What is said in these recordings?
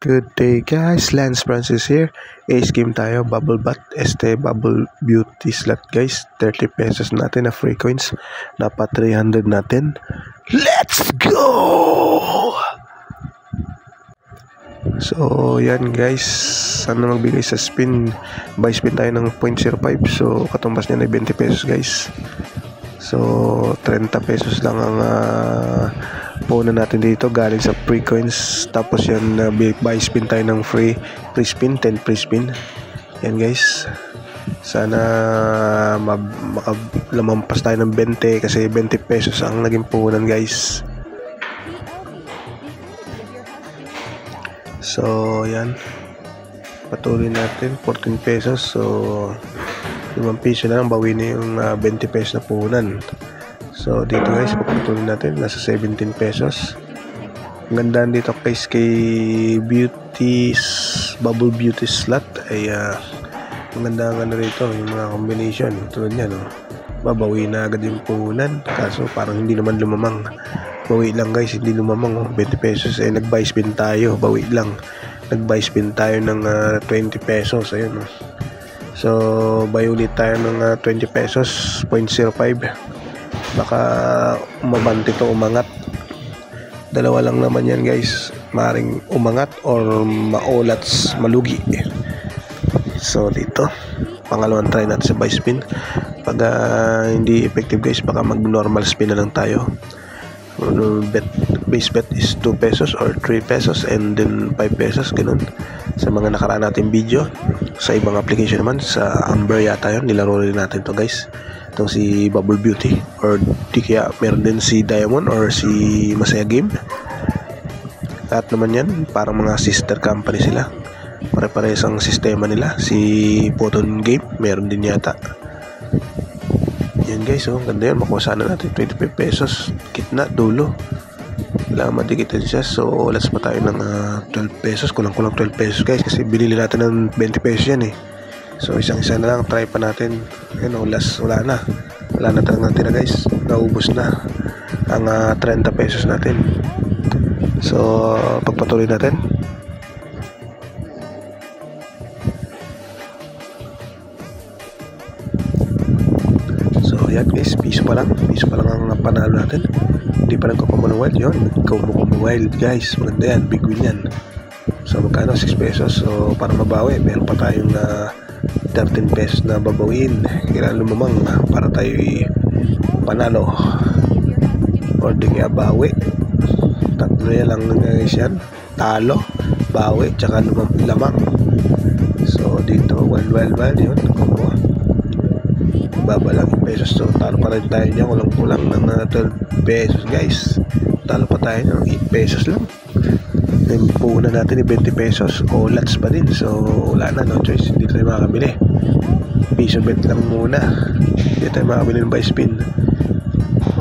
Good day guys, Lance Francis here. Ace game tayo, bubble bat, bubble beauty slot guys. 30 pesos natin na free coins. Dapat 300 natin. Let's go! So yan guys, sana magbigay sa spin. Buy spin tayo ng 0.05. So katumbas niya na 20 pesos guys. So 30 pesos lang ang punan natin dito galing sa free coins. Tapos yan buy spin tayo ng free spin, 10 free spin. Yan guys, sana makalamampas tayo ng 20 kasi 20 pesos ang naging punan guys. So yan, patuloy natin 14 pesos. So 5 piso na lang, bawi na yung 20 pesos na punan. So dito guys, pagpatuloy natin, nasa 17 pesos. Ang gandaan dito guys kay bubble beauty slot ay maganda ang rito, yung mga combination tulad niya, no? Babawi na agad yung punan, kaso parang hindi naman lumamang. Bawi lang guys, hindi lumamang, 20 pesos. Nag-buy spin tayo, bawi lang. Nag-buy spin tayo ng 20 pesos, ayun, no? So buy ulit tayo ng 20 pesos, 0.05. Baka umabante to, umangat. Dalawa lang naman yan guys, maring umangat or maulats, malugi. So dito, pangalawang try natin sa buy spin. Pag hindi effective guys, baka mag normal spin na lang tayo. Base bet is 2 pesos or 3 pesos and then 5 pesos, ganun. Sa mga nakaraan natin video, sa ibang application naman, sa Amber yata yun, nilaro rin natin to guys. Itong si Bubble Beauty, or di kaya meron din si Diamond or si Masaya Game. Lahat naman yan, parang mga sister company sila. Pare-parehas ang sistema nila. Si Photon Game, meron din yata. Yan guys, ganda yun. Makuha sana natin 25 pesos. Kitna, dulo. Kailangan madikitin siya. So, olas pa tayo ng 12 pesos. Kulang-kulang 12 pesos guys, kasi binili natin ng 20 pesos yan eh. So isang-isa na lang, try pa natin. Ayun, last, wala na talagang natira guys. Naubos na ang 30 pesos natin. So pagpatuloy natin. So yan guys, piso pa lang ang panalo natin. Hindi pa nagko-common wild yun. Common wild guys, maganda yan, big win yan. So magkano, 6 pesos. So para mabawi, meron pa tayong 13 pesos na babawin. Kailangan lumamang para tayo panalo or di kaya bawi. Tatlo yan lang guys yan, talo, bawi, tsaka lamang. So dito, wild yun, kumpo baba lang yung pesos. So talo pa rin tayo dyan, kulang ng 12 pesos guys. Talo pa tayo ng 8 pesos lang. Yung puuna natin 20 pesos, olats pa din. So wala na, no choice, hindi tayo makakabili. Piso bet lang muna, hindi tayo makakabili ng buy spin.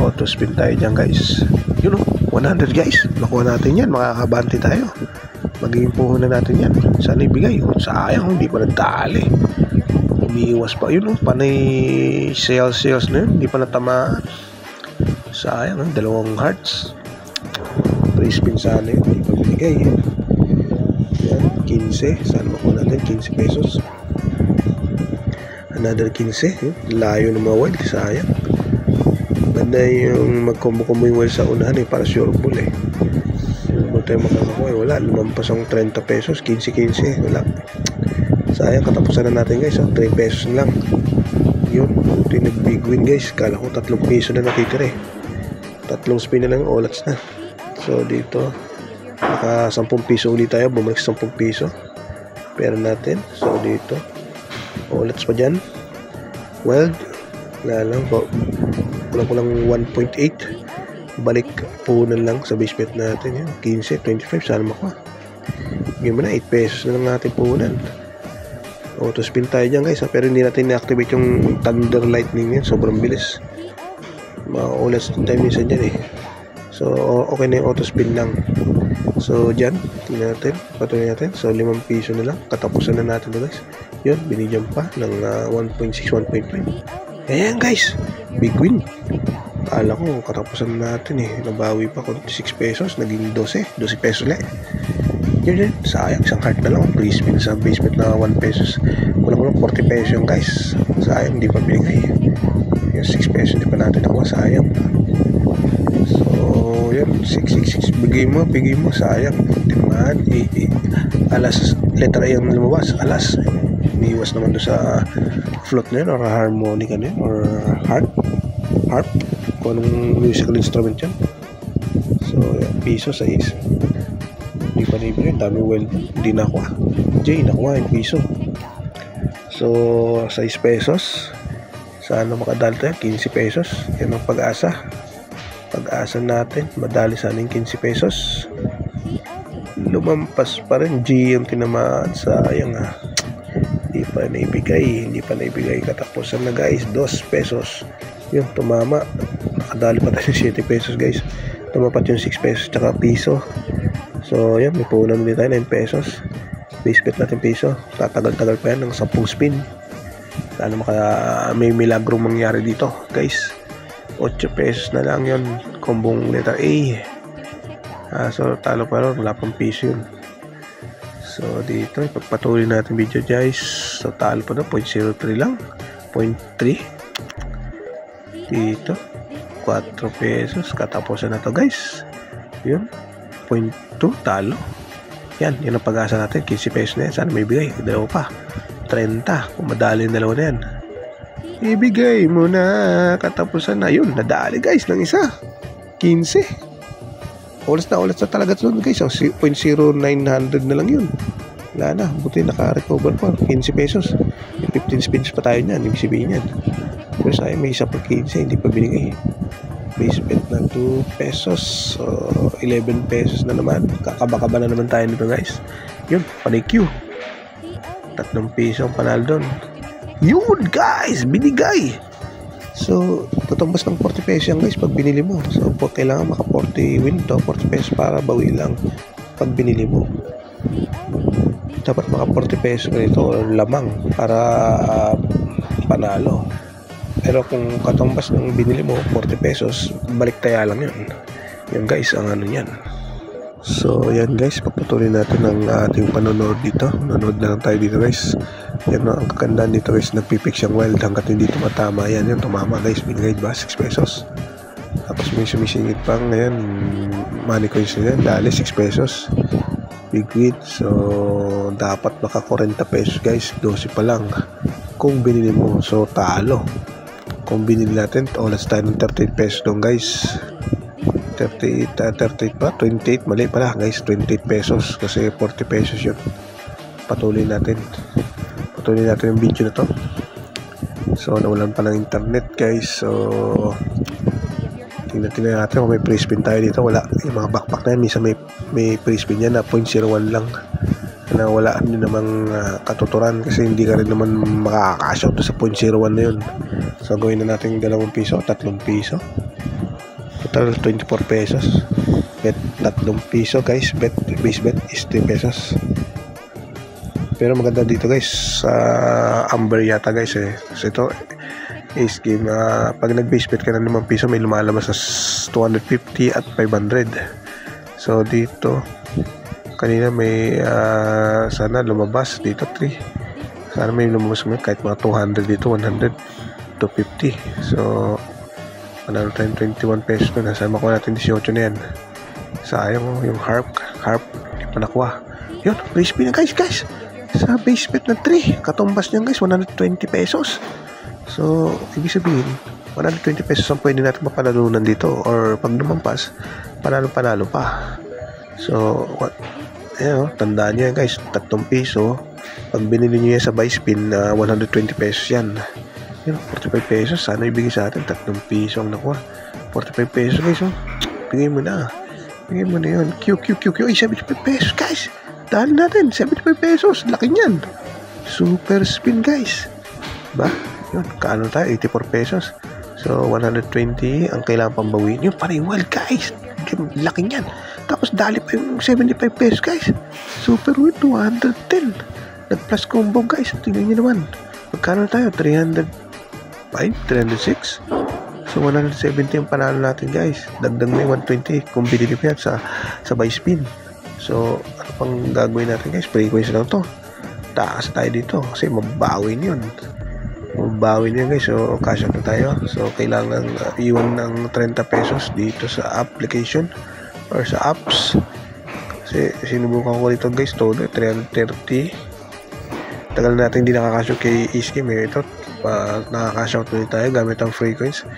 Auto spin tayo dyan guys. Yun 100 guys, makuha natin yan, makakabante tayo. Magiging puhunan natin yan. Sana ibigay, sayang, hindi pa nagdali. Umiiwas pa, yun panay sales na yun, hindi pa natamaan. Sayang, dalawang hearts. Free spin sana yun, hindi pa binigay. Yan, 15, sana makuha natin 15 pesos. Another 15, layo ng mga wild, sayang. Ganda yung mag-combo yung wild sa unahan para sure bull Huwag tayo makakakuha, wala, lumampas ang 30 pesos, 15, wala. Sayang, katapusan na natin guys, 3 pesos lang. Yun, buti nag-big win guys. Kala ko 3 peso na natitira 3 spin na lang, olats na. So dito, naka 10 piso ulit tayo, bumalik sa 10 piso. Pera natin, so dito, olats pa dyan. Wild, wala lang po. Kulang 1.8. Balik punan lang sa base bet natin. Yan, 15, 25, sana makuha. Game na, 8 pesos na lang natin punan. Auto spin tayo dyan guys, pero hindi natin na-activate yung thunder lightning yan, sobrang bilis. Maulas tayo minsan dyan So okay na yung auto spin lang. So dyan, tingnan natin, patuloy natin. So 5 piso na lang, katapusan na natin guys. Yun, binigyan pa ng 1.6, 1.5. Ayan guys, big win. Kala ko katapusan natin nabawi pa, 6 pesos naging 12 pesos ulit. Yun, sayang, isang heart na lang. Free spin sa base bet na 1 pesos. Kulang 40 pesos yung guys. Sayang, hindi pa binigay. Yung 6 pesos, hindi pa natin nakuha. Sayang. So, yun, 666. Bigay mo. Sayang. Timaan. Alas, letter A yung lumabas. Alas. Umiiwas naman doon sa float na yun or harmonica na yun or harp. Kung anong musical instrument yan. So, yan, piso 6. Hindi pa nibigay, dami well, hindi nakuha. J, nakuha yung piso. So, 6 pesos. Sana makadali tayo, 15 pesos. Yan ang pag-asa. Pag-asa natin, madali sana yung 15 pesos. Lumampas pa rin, G yung tinamaan. Sayang ha. Hindi pa naibigay. Katapusan na guys, 2 pesos. Yun, tumama. Nakadali pa tayo 7 pesos guys. Tumapat yung 6 pesos tsaka piso. So, yan, may puhunan ulit tayo, 9 pesos. Base bet natin piso. Tatagal-tagal pa yan ng 10 spin. Sana may milagrong mangyari dito, guys. 8 pesos na lang yun. Kombong letter A. So, talo pa rin. Wala pang piso yun. So, dito, ipagpatuloy natin video, guys. So, talo pa na. 0.03 lang. 0.3. Dito. 4 pesos. Katapusan na to, guys. Yun. 0.2 talo. Yan ang pag-asa natin. 15 pesos na yan. Sana may bigay. Dalawa pa. 30. Kung madali yung dalawa na yan. Ibigay mo na. Katapusan na. Yun. Nadali guys ng isa. 15. Ulas na talaga ito guys. 0.0900 na lang yun. Wala na. Buti naka-recover pa. 15 pesos. 15 spins pa tayo niyan. Ibig sabihin yan. Pero sa'yo may isa pa 15. Hindi pa binigay. Base bet na 2 pesos. So, 11 pesos na naman. Kakaba-kaba na naman tayo nito guys. Yun, panay Q. 3 piso ang panalo doon. Yun guys, binigay. So, tutumbas ng 40 pesos yan guys pag binili mo. So, kailangan maka 40 win to. 40 pesos para bawi lang pag binili mo. Dapat maka 40 pesos ganito or lamang para panalo. Pero kung katumbas ng binili mo 40 pesos, balik taya lang yun. Yan guys, ang ano yan. So yan guys, papatuloy natin ang ating panonood dito. Nanonood na lang tayo dito guys. Yan ang kakandaan dito guys, nagpipick siyang wild hanggat hindi tumatama. Yan, tumama guys, binigay ba 6 pesos. Tapos may sumisingit pang ngayon, money coins na yan, dali 6 pesos. Big win. So dapat maka 40 pesos guys, 12 pa lang kung binili mo. So talo. Kung binili natin, oras tayo ng 38 pesos doon guys. 38 pa? 28, mali pala guys, 28 pesos kasi 40 pesos yun. Patuloy natin yung video na to. So nawalan pa ng internet guys. So tingnan natin kung may free spin tayo dito. Wala, yung mga backpack na yan, minsan may free spin yan na 0.01 lang na wala din namang katuturan kasi hindi ka rin naman makaka-cash out sa 0.01 na yun. So gawin na natin 2 piso, 3 piso, total 24 pesos. Bet 3 piso guys. Base bet is 3 pesos. Pero maganda dito guys sa Amber yata guys kasi ito is game. Pag nag-base bet ka na 5 piso may lumalabas sa 250 at 500. So dito kanina may sana lumabas dito 3. Sana may lumabas kahit mga 200 dito, 100, 250. So panalo tayong 21 pesos na. Sana makuha natin 18 na yan. Sayang yung harp hindi pa nakuha. Yun, base bet na guys sa base bet na 3. Katumbas niyan guys 120 pesos. So ibig sabihin 120 pesos ang pwede natin mapanalunan dito or pag lumampas panalo pa. So tandaan nyo yan guys, 3 piso pag binili nyo yan sa buy spin 120 pesos yan. 45 pesos sana ibigay sa atin. 3 piso ang nakuha, 45 pesos guys. Bigay mo na yun. Q ay 75 pesos guys, dahil natin 75 pesos, laki nyan. Super spin guys ba? Yun, kaano tayo, 84 pesos. So 120 ang kailangan pambawin. Yun, panay wild guys, laki nyan. Tapos dali pa yung 75 pesos guys. Super win, 210. Nag-plus combo guys. Tingnan nyo naman. Magkano tayo? 305? 306? So 170 ang panalo natin guys. Dagdag na yung 120 kung binili pa yan sa buy spin. So ano pang gagawin natin guys, frequency lang to, taas tayo dito kasi mabawin yun guys. So cash out na tayo. So kailangan iwan ng 30 pesos dito sa application or sa apps kasi sinubukan ko dito guys, todo 330. Tagal natin hindi nakakash out kay eSkim ito. Nakakash out ulit tayo gamit ang frequency.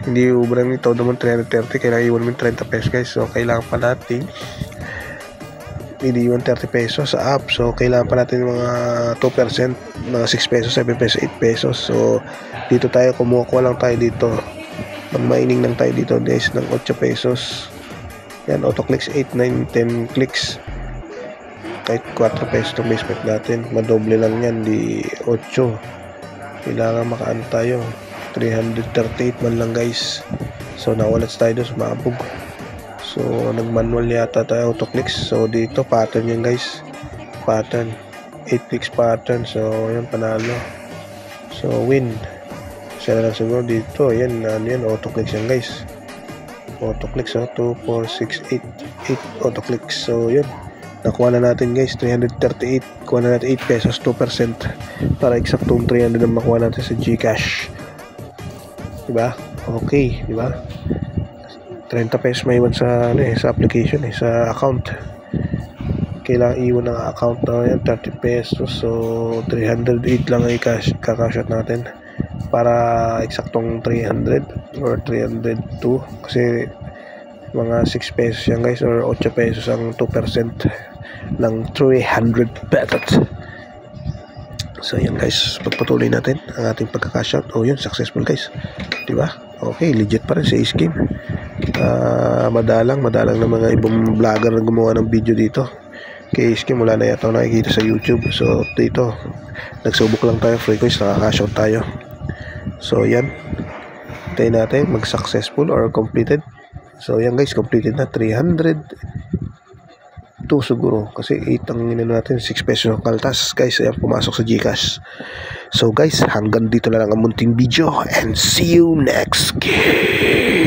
Hindi ubra ng todo mo 330, kailangan iwan mo 30 pesos guys. So kailangan pa natin iniwan 30 pesos sa app. So kailangan pa natin mga 2%, mga 6 pesos, 7 pesos, 8 pesos. So dito tayo, kumuha lang tayo dito, mag-mining lang tayo dito guys ng 8 pesos. Yan, auto clicks 8, 9, 10 clicks. Kahit 4 pesos itong base bet natin, madoble lang yan, di 8. Kailangan makaano tayo, 338 man lang guys. So nawalats tayo doon, sumabog. So nag-manual yata tayo, auto clicks. So dito pattern yan guys, pattern 8 clicks pattern. So yan, panalo. So win siya na lang siguro dito. Yan, yan auto clicks yan guys, auto clicks. So 2, 4, 6, 8 auto clicks. So yun, nakuha na natin guys, 338. Kuha na natin 8 pesos, 2%, para eksaktong 300 na makuha natin sa GCash, diba? Okay, diba? 30 pesos may iwan sa sa application, sa account. Kailangan iwan ng account na yan, 30 pesos. So 308 lang ay kakash out natin para eksaktong 300 or 302, kasi mga 6 pesos yan guys, or 8 pesos ang 2% ng 300 pesos. So yan guys, pagpatuloy natin ang ating pagka-cash out. Oh yun, successful guys, diba? Okay, legit pa rin sa eSkim. Madalang na mga ibang vlogger na gumawa ng video dito kay eSkim, wala na yata nakikita sa YouTube. So dito nagsubok lang tayo, frequency, naka-cash out tayo. So yan, tayo natin mag-successful or completed. So yan guys, completed na, 302 siguro, kasi 8 ang inano natin, 6 pesos ang kaltas guys. Ayan, pumasok sa GCash. So guys, hanggang dito na lang ang munting video, and see you next game.